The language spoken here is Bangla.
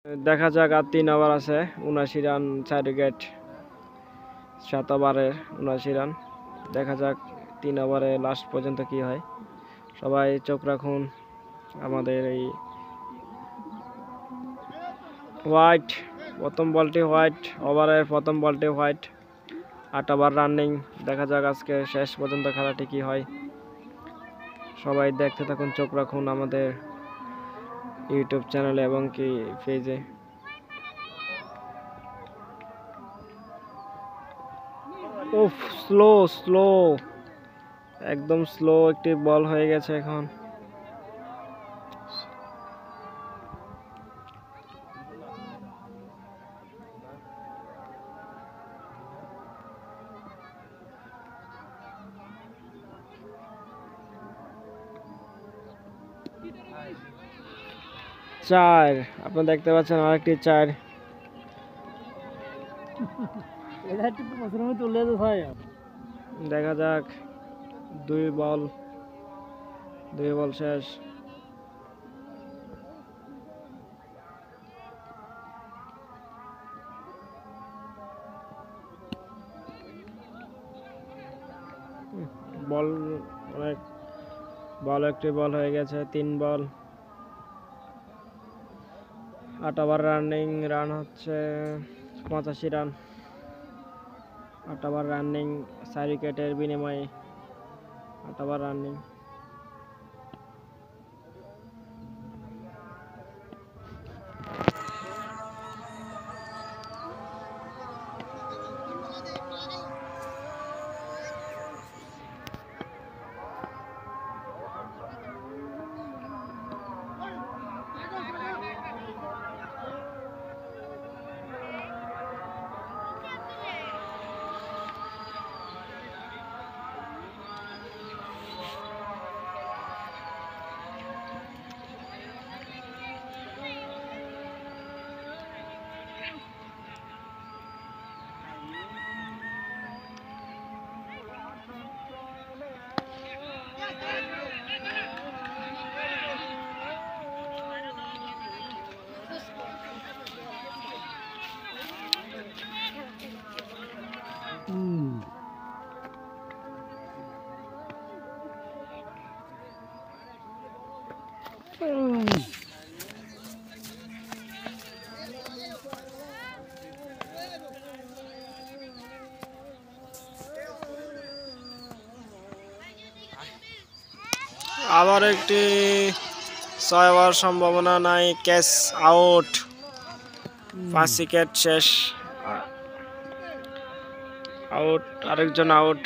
দেখা যাক আর 3 ওভার আছে, 79 রান 4 উইকেট, 7 ওভারের 79 রান। দেখা যাক 3 ওভারে লাস্ট পর্যন্ত কি হয়। সবাই চোখ রাখুন। আমাদের এই হোয়াইট প্রথম বলটি হোয়াইট, ওভারের প্রথম বলটি হোয়াইট, 8 ওভার রানিং। দেখা যাক আজকে শেষ পর্যন্ত খেলাটি কি হয়। সবাই দেখতে থাকুন, চোখ রাখুন আমাদের ইউটিউব চ্যানেলে এবং কি পেজে। উফ, স্লো স্লো, একদম স্লো একটি বল হয়ে গেছে এখন। চার, আপনি দেখতে পাচ্ছেন আরেকটি 4। দেখা যাক 2 বল শেষ। বল অনেক বল, একটি বল হয়ে গেছে, 3 বল, 8 ওভার রানিং। রান হচ্ছে 85 রান, 8 ওভার রানিং, 4 উইকেটের বিনিময়ে 8 ওভার রানিং। আবার একটি 6 ওভার সম্ভাবনা নাই, ক্যাচ আউট, 5 উইকেট শেষ, আউট, আরেকজন আউট।